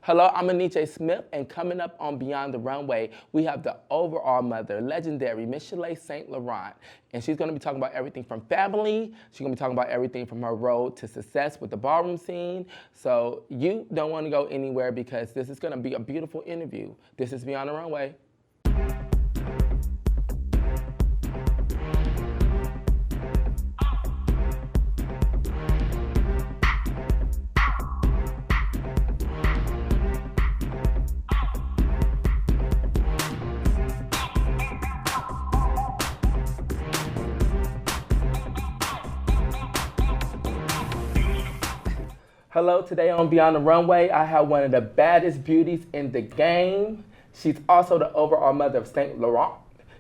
Hello, I'm Enyce Smith, and coming up on Beyond the Runway, we have the overall mother, legendary Michell'e St. Laurent. And she's gonna be talking about everything from family, she's gonna be talking about everything from her road to success with the ballroom scene. So you don't wanna go anywhere because this is gonna be a beautiful interview. This is Beyond the Runway. Hello, today on Beyond the Runway, I have one of the baddest beauties in the game. She's also the overall mother of St. Laurent.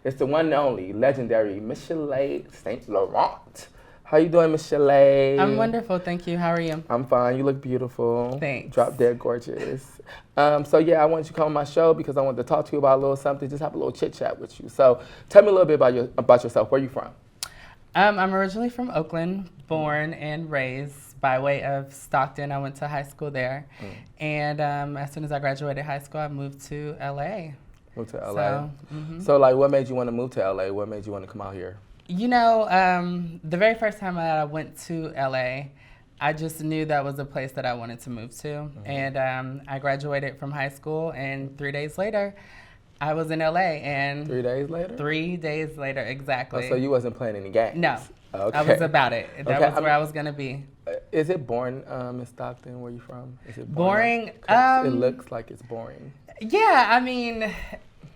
It's the one and only legendary Michell'e St. Laurent. How you doing, Michelle? I'm wonderful, thank you. How are you? I'm fine. You look beautiful. Thanks. Drop dead gorgeous. So yeah, I wanted you to come on my show because I wanted to talk to you about a little something, just have a little chit chat with you. So tell me a little bit about yourself. Where are you from? I'm originally from Oakland, born and raised by way of Stockton. I went to high school there. And as soon as I graduated high school, I moved to LA. Moved to LA. So like, what made you want to move to LA? What made you want to come out here? You know, the very first time that I went to LA, I just knew that was a place that I wanted to move to. And I graduated from high school, and 3 days later, I was in LA. And 3 days later? 3 days later, exactly. Oh, so you wasn't playing any games? No. Okay. I was about it. That was where I was going to be. Is it boring in Stockton, where you from? Is it boring? It looks like it's boring. Yeah, I mean,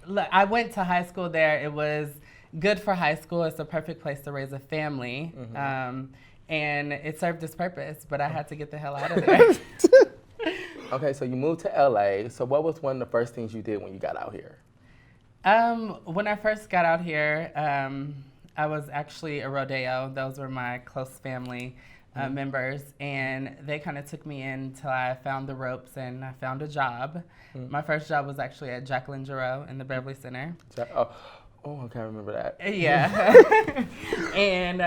look, I went to high school there. It was good for high school. It's a perfect place to raise a family. And it served its purpose, but I had to get the hell out of there. Okay, so you moved to LA. So what was one of the first things you did when you got out here? When I first got out here, I was actually a rodeo. Those were my close family members, and they kind of took me in until I found the ropes and I found a job. My first job was actually at Jacqueline Giroux in the Beverly Center. Oh, I can't remember that. Yeah. And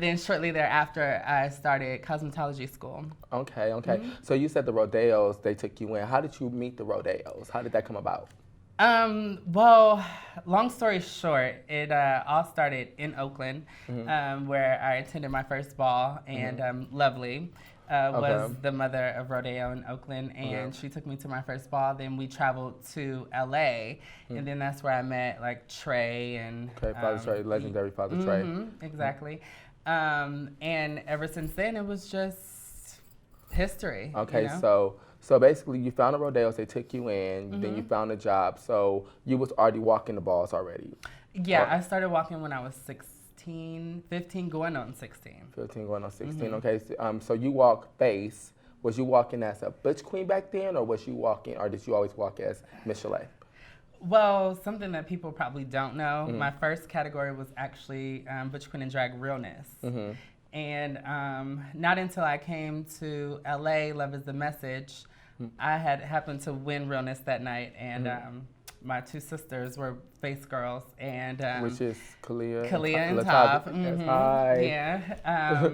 then shortly thereafter, I started cosmetology school. Okay. So you said the rodeos, they took you in. How did you meet the rodeos? How did that come about? Well, long story short, it all started in Oakland, where I attended my first ball, and Lovely was the mother of rodeo in Oakland, and she took me to my first ball. Then we traveled to LA, and then that's where I met like Trey and Father Trey, legendary Father Trey. Exactly. And ever since then, it was just history. Okay, you know? So basically, you found the rodeos, they took you in, then you found a job. So you was already walking the balls already. Yeah, I started walking when I was 15 going on 16. 15 going on 16. Okay. So you walk face. Was you walking as a butch queen back then, or did you always walk as Michell'e? Well, something that people probably don't know, my first category was actually butch queen and drag realness. And not until I came to LA, Love is the Message, I had happened to win realness that night, and my two sisters were face girls, and which is Kalia and Tav. Hi. Yeah.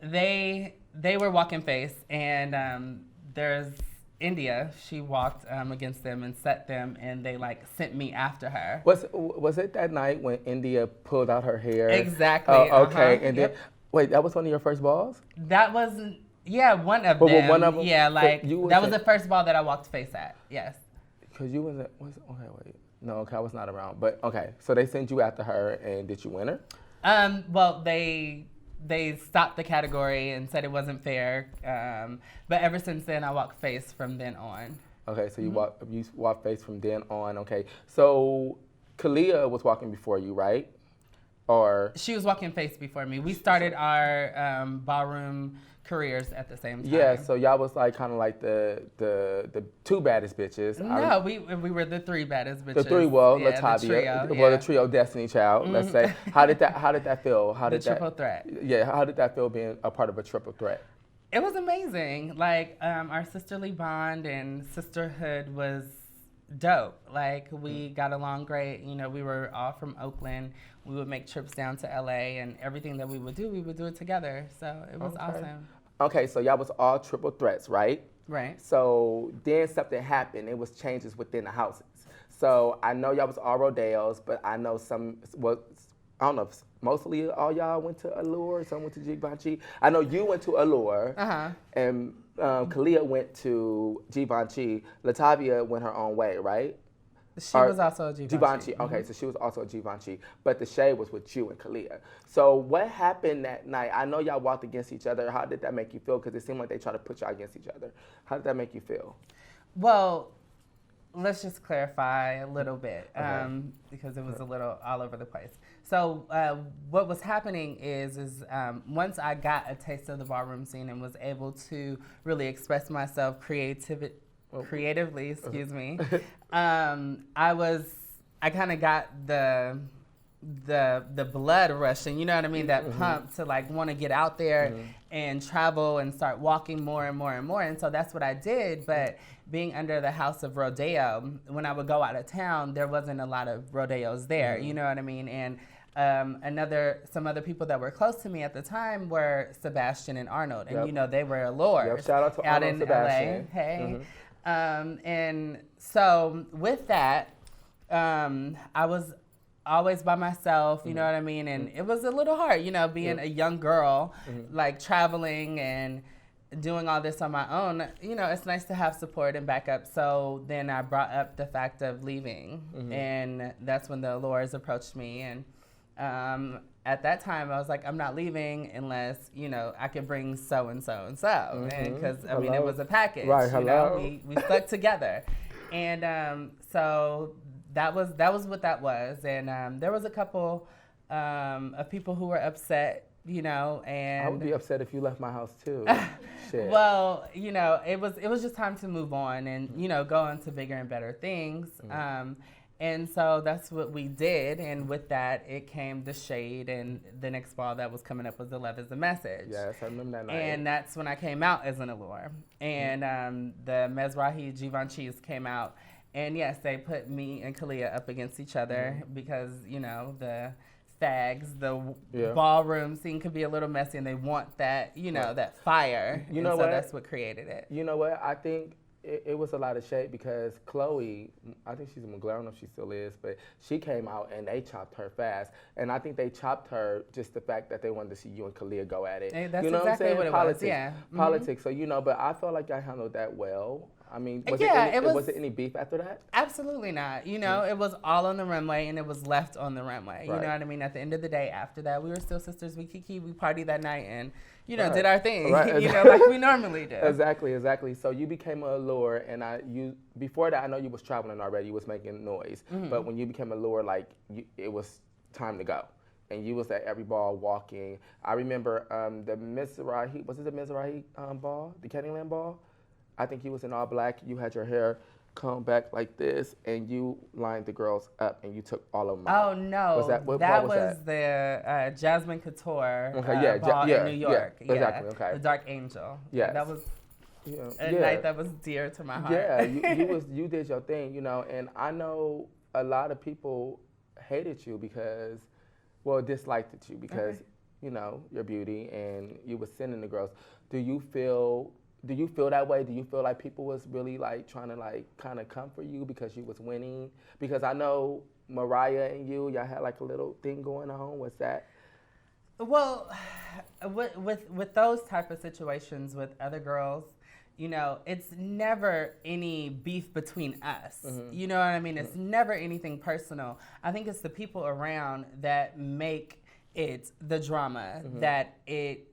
They were walking face, and there's India. She walked against them and set them, and they like sent me after her. Was it that night when India pulled out her hair? Exactly. Okay, and then wait, that was one of your first balls? That was one of them. One of them. Yeah, like that was the first ball that I walked face at. Yes. Because you wasn't. I was not around. But okay, so they sent you after her, and did you win her? Well, they stopped the category and said it wasn't fair. But ever since then, I walk face from then on. Okay, so you walk face from then on. Okay, so Kalia was walking before you, right? Or she was walking face before me. We started our ballroom careers at the same time. Yeah, so y'all was like kind of like the two baddest bitches. No, we were the three baddest bitches. The three, Latavia, the trio Destiny Child. Let's say, how did that feel? Triple threat. Yeah, how did that feel being a part of a triple threat? It was amazing. Like our sisterly bond and sisterhood was dope. Like we got along great. You know, we were all from Oakland. We would make trips down to LA, and everything that we would do it together. So it was awesome. Okay, so y'all was all triple threats, right? Right. So then something happened. It was changes within the houses. So I know y'all was all Rodeos, but I know I don't know if mostly all y'all went to Allure, some went to Givenchy. I know you went to Allure, and Kalia went to Givenchy. Latavia went her own way, right? She was also a Givenchy. Okay, so she was also a Givenchy, but the shade was with you and Kalia. So what happened that night? I know y'all walked against each other. How did that make you feel? Because it seemed like they tried to put y'all against each other. How did that make you feel? Well, let's just clarify a little bit, because it was a little all over the place. So what was happening is once I got a taste of the ballroom scene and was able to really express myself creatively, excuse me, I kind of got the blood rushing, you know what I mean, that pump to like want to get out there and travel and start walking more and more and more. And so that's what I did. But being under the house of rodeo, when I would go out of town, there wasn't a lot of rodeos there, you know what I mean? And some other people that were close to me at the time were Sebastian and Arnold, and you know, they were allures. Shout out to out Arnold in Sebastian. LA. Hey. And so with that, I was always by myself, you know what I mean? And it was a little hard, you know, being a young girl, like traveling and doing all this on my own. You know, it's nice to have support and backup. So then I brought up the fact of leaving, and that's when the Allures approached me. And at that time, I was like, I'm not leaving unless, you know, I could bring so and so and so. And because, I mean, it was a package. Right, you know, we stuck together. And so that was what that was. And there was a couple of people who were upset, you know, and I would be upset if you left my house too. Shit. Well, you know, it was just time to move on and, you know, go into bigger and better things. And so that's what we did. And with that, it came the shade. And the next ball that was coming up was the Love is the Message. Yes, I remember that night. And that's when I came out as an allure. And the Mizrahi Givenchy's came out. And yes, they put me and Kalia up against each other because, you know, the fags, the ballroom scene could be a little messy and they want that, you know, that fire. You know so what? That's what created it. You know what? I think it was a lot of shade because Chloe, I think she's a McGlare, I don't know if she still is, but she came out and they chopped her fast. And I think they chopped her just the fact that they wanted to see you and Kalia go at it. Hey, that's you know exactly what I'm saying? what it Politics. was, yeah. Politics. So, you know, but I felt like I handled that well. I mean, was it any beef after that? Absolutely not. You know, it was all on the runway and it was left on the runway. You know what I mean? At the end of the day, after that, we were still sisters. We kiki, we partied that night and, you know, did our thing, you know, like we normally do. Exactly. So you became an allure and before that, I know you was traveling already. You was making noise. But when you became an allure, like, it was time to go. And you was at every ball walking. I remember the Mizrahi, was it the Mizrahi ball? The Candyland ball? I think you was in all black. You had your hair combed back like this, and you lined the girls up, and you took all of them out. Oh no, what was that? The Jasmine Couture ball in New York. Yeah, exactly. Okay. The Dark Angel. Yes. That was a night that was dear to my heart. Yeah, you did your thing, you know, and I know a lot of people hated you because, well, disliked you because, you know, your beauty, and you was sending the girls. Do you feel that way? Do you feel like people was really like trying to like kind of come for you because you was winning? Because I know Mariah and y'all had like a little thing going on. What's that? Well, with those type of situations with other girls, you know, it's never any beef between us. You know what I mean? It's never anything personal. I think it's the people around that make it the drama that it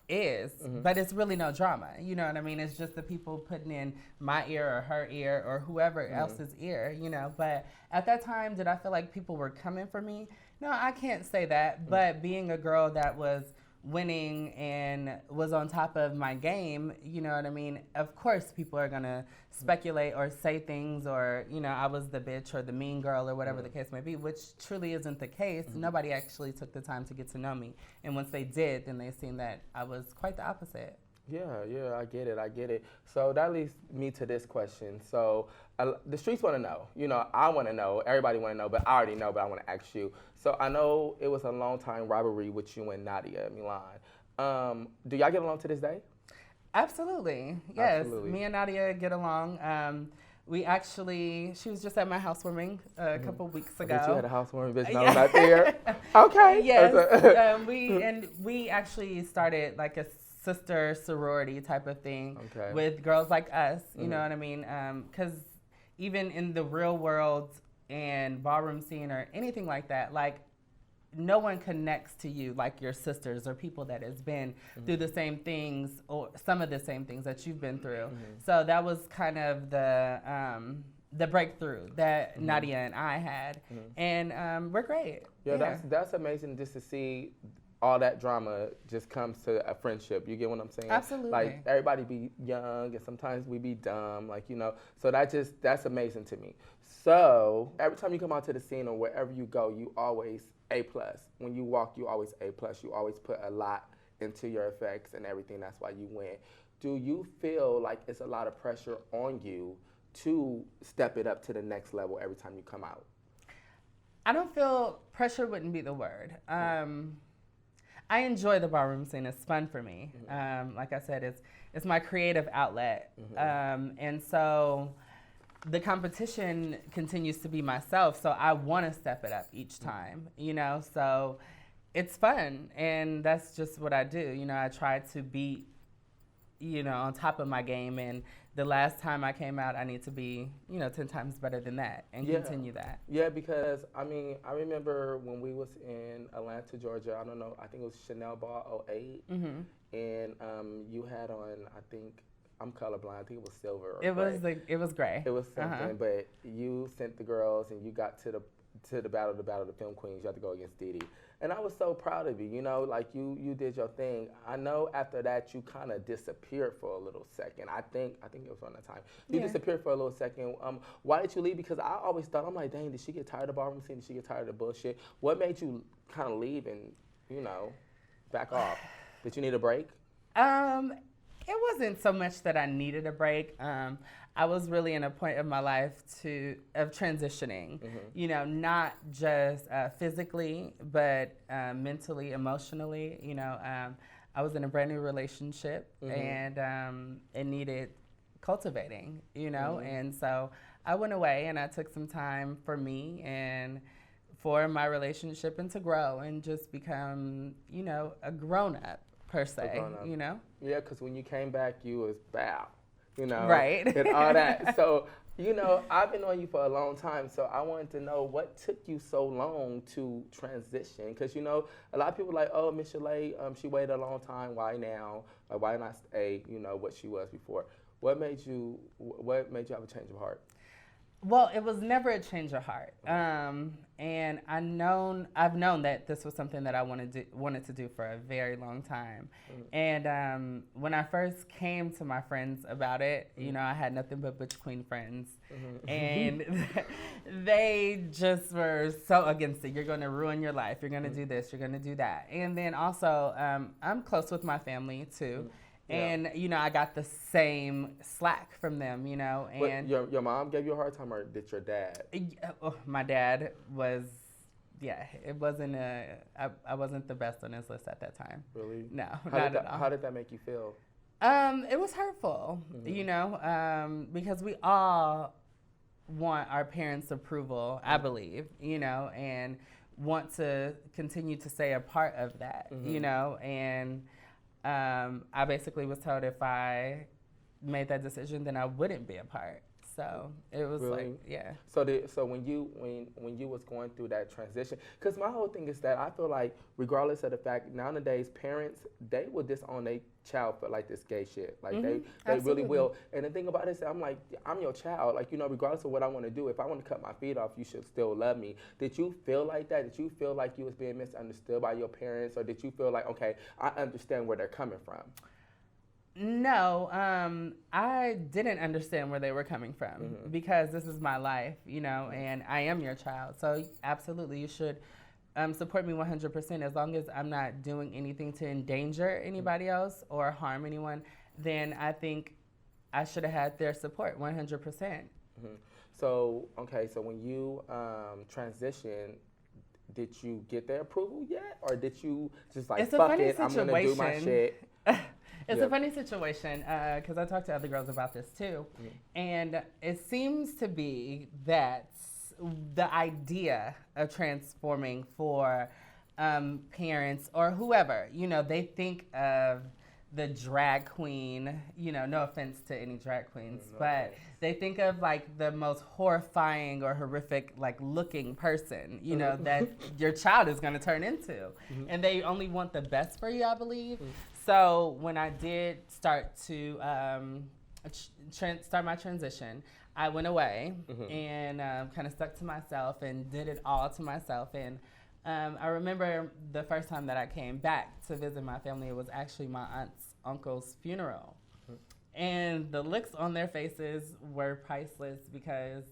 is, but it's really no drama. You know what I mean? It's just the people putting in my ear or her ear or whoever else's ear, you know. But at that time, did I feel like people were coming for me? No, I can't say that. But being a girl that was winning and was on top of my game, you know what I mean? Of course, people are gonna speculate or say things, or, you know, I was the bitch or the mean girl or whatever the case may be, which truly isn't the case. Nobody actually took the time to get to know me. And once they did, then they seen that I was quite the opposite. Yeah, I get it. So that leads me to this question. So the streets want to know. You know, I want to know. Everybody want to know, but I already know, but I want to ask you. So I know it was a long time rivalry with you and Nadia Milan. Do y'all get along to this day? Absolutely. Yes. Absolutely. Me and Nadia get along. She was just at my housewarming a couple weeks ago. You had a housewarming, bitch, and I was not there. Okay. Yes. We actually started like a sister sorority type of thing with girls like us. You know what I mean? Because even in the real world and ballroom scene or anything like that, like, no one connects to you like your sisters or people that has been through the same things or some of the same things that you've been through. So that was kind of the breakthrough that Nadia and I had, and we're great. Yeah, that's amazing just to see all that drama just comes to a friendship. You get what I'm saying? Absolutely. Like, everybody be young and sometimes we be dumb, like, you know. So that's amazing to me. So every time you come out to the scene or wherever you go, you always A+. When you walk, you always A+. You always put a lot into your effects and everything. That's why you win. Do you feel like it's a lot of pressure on you to step it up to the next level every time you come out? I don't feel pressure wouldn't be the word. I enjoy the ballroom scene. It's fun for me. Like I said, it's my creative outlet. And so the competition continues to be myself, so I want to step it up each time, you know? So it's fun, and that's just what I do. You know, I try to be, you know, on top of my game, and the last time I came out, I need to be, you know, 10 times better than that and continue that. Yeah, because, I mean, I remember when we was in Atlanta, Georgia, I don't know, I think it was Chanel Ball 08, and you had on, I think, I'm colorblind. I think it was silver. Or it gray. was it was gray. It was something, but you sent the girls and you got to the battle of the film queens. You had to go against Dee Dee, and I was so proud of you. You know, like you did your thing. I know after that you kind of disappeared for a little second. I think it was around that time. You disappeared for a little second. Why did you leave? Because I always thought, I'm like, dang, did she get tired of ballroom scene? Did she get tired of the bullshit? What made you kind of leave and, you know, back off? Did you need a break? It wasn't so much that I needed a break. I was really in a point of my life of transitioning, you know, not just physically, but mentally, emotionally. You know, I was in a brand new relationship, and it needed cultivating, you know, and so I went away and I took some time for me and for my relationship and to grow and just become, you know, a grown-up. Per se, you know? Yeah, because when you came back, you was bow, you know? Right. And all that. So, you know, I've been on you for a long time, so I wanted to know what took you so long to transition. Because, you know, a lot of people are like, oh, Michell'e, she waited a long time. Why now? Like, why not stay, you know, what she was before? What made you have a change of heart? Well, it was never a change of heart, and I've known that this was something that I wanted to do for a very long time. And when I first came to my friends about it, you know, I had nothing but butch queen friends, and they just were so against it. You're going to ruin your life. You're going to do this. You're going to do that. And then also, I'm close with my family too. And, you know, I got the same slack from them, you know. And but your mom gave you a hard time, or did your dad? My dad was, it wasn't I wasn't the best on his list at that time. Really? No, not at all. How did that make you feel? It was hurtful, you know, because we all want our parents' approval, I believe, you know, and want to continue to stay a part of that, you know, and I basically was told if I made that decision, then I wouldn't be a part. So it was really? So when you was going through that transition, because my whole thing is that I feel like regardless of the fact nowadays parents, they will disown their child for like this gay shit. Like they really will. And the thing about it is I'm like, I'm your child. Like, you know, regardless of what I want to do, if I want to cut my feet off, you should still love me. Did you feel like that? Did you feel like you was being misunderstood by your parents, or did you feel like, okay, I understand where they're coming from? No, I didn't understand where they were coming from because this is my life, you know, and I am your child. So absolutely, you should support me 100%. As long as I'm not doing anything to endanger anybody else or harm anyone, then I think I should have had their support 100%. So, okay, so when you transitioned, did you get their approval yet? Or did you just like, fuck it, I'm going to do my shit? It's a funny situation because I talked to other girls about this too. And it seems to be that the idea of transforming for parents or whoever, you know, they think of the drag queen, you know, no offense to any drag queens, but they think of like the most horrifying or horrific like looking person, you know, that your child is going to turn into. And they only want the best for you, I believe. So when I did start to start my transition, I went away and kind of stuck to myself and did it all to myself. And I remember the first time that I came back to visit my family, it was actually my aunt's uncle's funeral. And the looks on their faces were priceless because...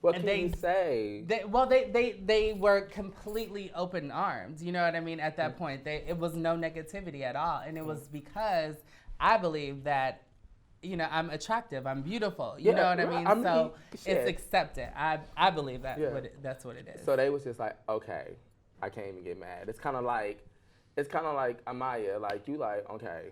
What can you say? They were completely open arms, you know what I mean? At that point, it was no negativity at all. And it was because I believe that, you know, I'm attractive, I'm beautiful, you know what I mean? So it's accepted. I believe that that's what it is. So they was just like, okay, I can't even get mad. It's kind of like Amaya, like you like, okay,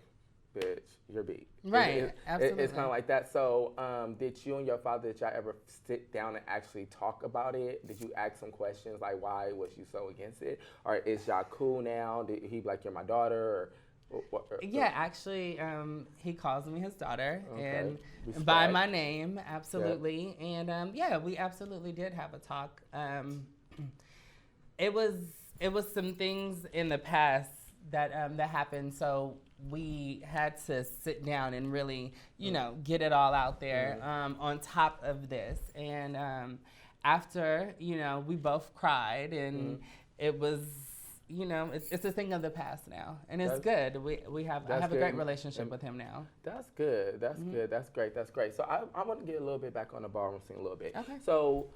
bitch, you're beat. Right, absolutely. It's kind of like that. So did you and your father, did y'all ever sit down and actually talk about it? Did you ask some questions like why was you so against it? Or is y'all cool now? Did he be like, you're my daughter? Yeah, actually, he calls me his daughter and by my name, absolutely. Yeah. And yeah, we absolutely did have a talk. It was some things in the past that that happened, so we had to sit down and really, you know, get it all out there on top of this. And after, you know, we both cried, and it was, you know, it's a thing of the past now, and it's good. I have a great relationship with him now. That's good. That's good. That's great. That's great. So I want to get a little bit back on the ballroom scene a little bit. Okay. So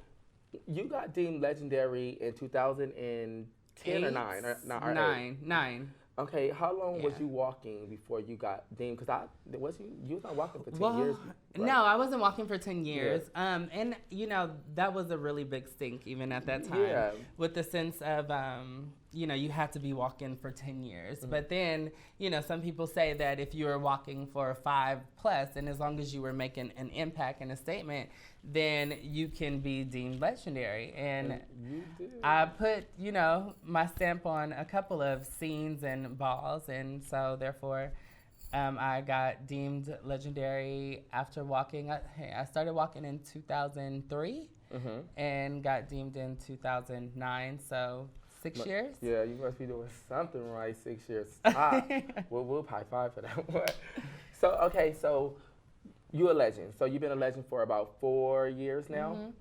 you got deemed legendary in 2010 or 9? 9. Okay, how long was you walking before you got deemed? Because you was not walking for 10 years. Right? No, I wasn't walking for 10 years. Yeah. And, you know, that was a really big stink even at that time with the sense of, you know, you have to be walking for 10 years. But then, you know, some people say that if you were walking for 5+, and as long as you were making an impact and a statement, then you can be deemed legendary. And I put, you know, my stamp on a couple of scenes and balls, and so therefore I got deemed legendary after walking. I started walking in 2003 and got deemed in 2009, so 6 years. Yeah, you must be doing something right. 6 years. We'll high five for that one. So, okay, so you're a legend. So you've been a legend for about 4 years now.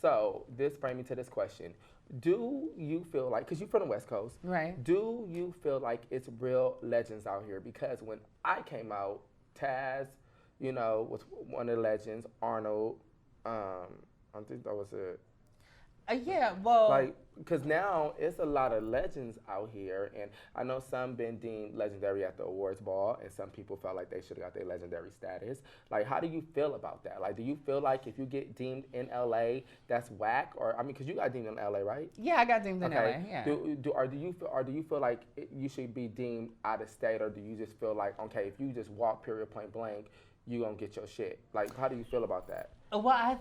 So this brings me to this question. Do you feel like, because you're from the West Coast, right? Do you feel like it's real legends out here? Because when I came out, Taz, you know, was one of the legends. Arnold, I think that was it. Yeah, well, like, because now it's a lot of legends out here, and I know some been deemed legendary at the awards ball, and some people felt like they should have got their legendary status. Like, how do you feel about that? Like, do you feel like if you get deemed in LA, that's whack? Or I mean, because you got deemed in LA, right? Yeah, I got deemed in LA. Yeah. Do you feel like you should be deemed out of state, or do you just feel like, okay, if you just walk period point blank, you gonna get your shit? Like, how do you feel about that? Well,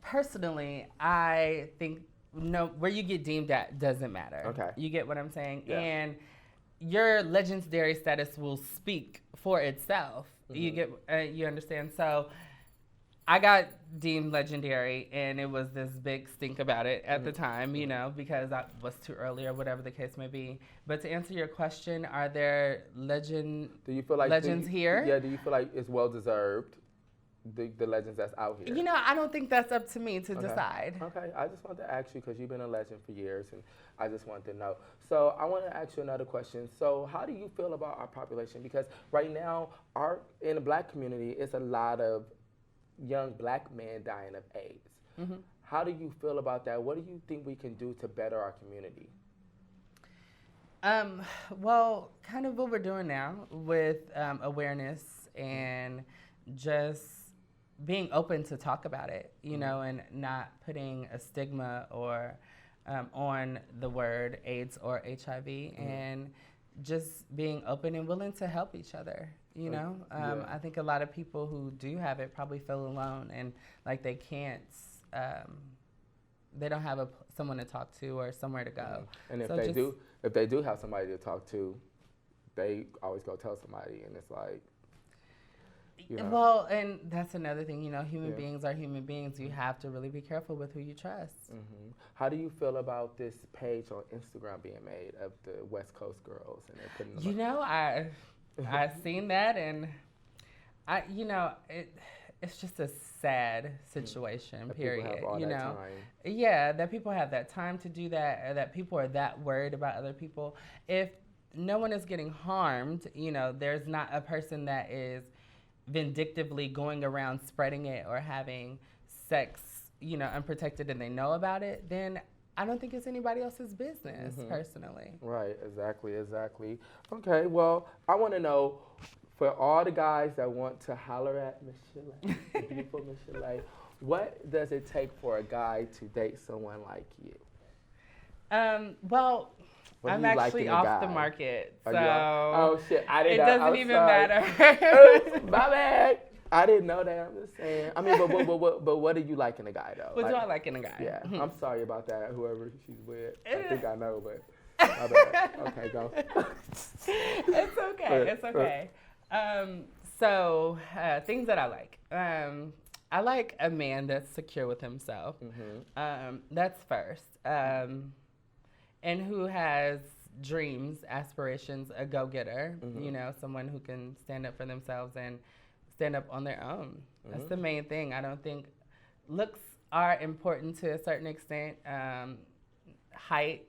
personally, I think where you get deemed at doesn't matter. Okay. You get what I'm saying? Yeah. And your legendary status will speak for itself. You get, you understand? So I got deemed legendary, and it was this big stink about it at the time, you know, because I was too early or whatever the case may be. But to answer your question, are there legends here? Yeah, do you feel like it's well-deserved? The legends that's out here. You know, I don't think that's up to me to decide. Okay, I just wanted to ask you because you've been a legend for years, and I just wanted to know. So I want to ask you another question. So how do you feel about our population? Because right now, in the black community, it's a lot of young black men dying of AIDS. How do you feel about that? What do you think we can do to better our community? Well, kind of what we're doing now with awareness and just being open to talk about it, you know, and not putting a stigma or on the word AIDS or HIV, and just being open and willing to help each other. You know, I think a lot of people who do have it probably feel alone and like they can't, they don't have someone to talk to or somewhere to go. And if they do have somebody to talk to, they always go tell somebody, and it's like, you know. Well, and that's another thing, you know, human beings are human beings. You have to really be careful with who you trust. How do you feel about this page on Instagram being made of the West Coast girls, and they're putting them I've seen that, and it's just a sad situation, that period. People have all you that know, time. Yeah, that people have that time to do that, or that people are that worried about other people. If no one is getting harmed, you know, there's not a person that is vindictively going around spreading it or having sex, you know, unprotected, and they know about it, then I don't think it's anybody else's business, personally. Right, exactly. Okay, well, I want to know, for all the guys that want to holler at Michell'e, the beautiful Michell'e, what does it take for a guy to date someone like you? Well, I'm actually off the market, so oh shit! I didn't it know. doesn't even matter. Oops, my bad. I didn't know that. I'm just saying. I mean, but what do you like in a guy though? What do I like in a guy? Yeah, I'm sorry about that. Whoever she's with, I think I know, but my bad. Okay, go. It's okay. It's okay. So things that I like. I like a man that's secure with himself. That's first. And who has dreams, aspirations, a go-getter, you know, someone who can stand up for themselves and stand up on their own. That's the main thing. I don't think looks are important to a certain extent. Height,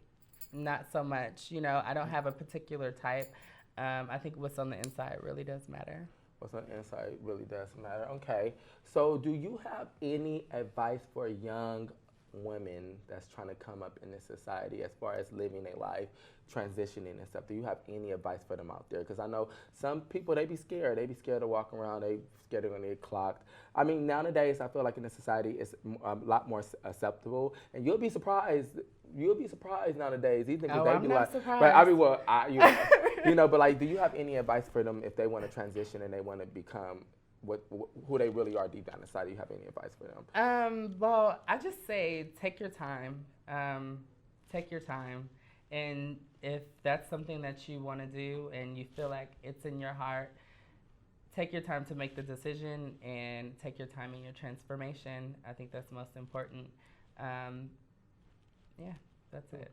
not so much. You know, I don't have a particular type. I think what's on the inside really does matter. What's on the inside really does matter. Okay. So do you have any advice for young women that's trying to come up in this society as far as living their life, transitioning and stuff? Do you have any advice for them out there? Because I know some people, they be scared. They be scared to walk around. They scared they're going to get clocked. I mean, nowadays, I feel like in the society, it's a lot more acceptable. And you'll be surprised. You'll be surprised nowadays. Even if they be like, surprised. But I mean, well, you know, but like, do you have any advice for them if they want to transition and they want to become who they really are deep down inside? Do you have any advice for them? Well, I just say take your time. Take your time. And if that's something that you want to do and you feel like it's in your heart, take your time to make the decision and take your time in your transformation. I think that's most important. Yeah, that's it.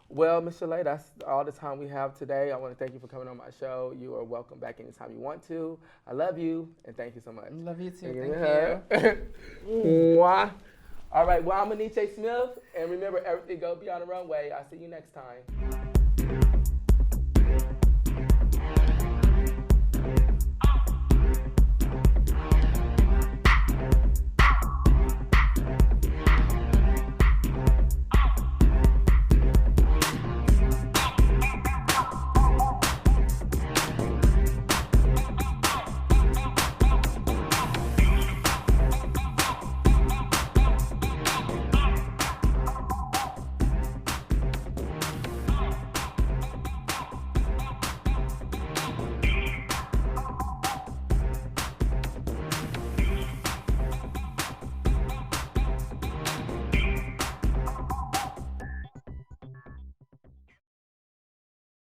Well, Michell'e, that's all the time we have today. I want to thank you for coming on my show. You are welcome back anytime you want to. I love you, and thank you so much. Love you too. Thank you. All right, well, I'm Enyce Smith, and remember, everything goes beyond the runway. I'll see you next time.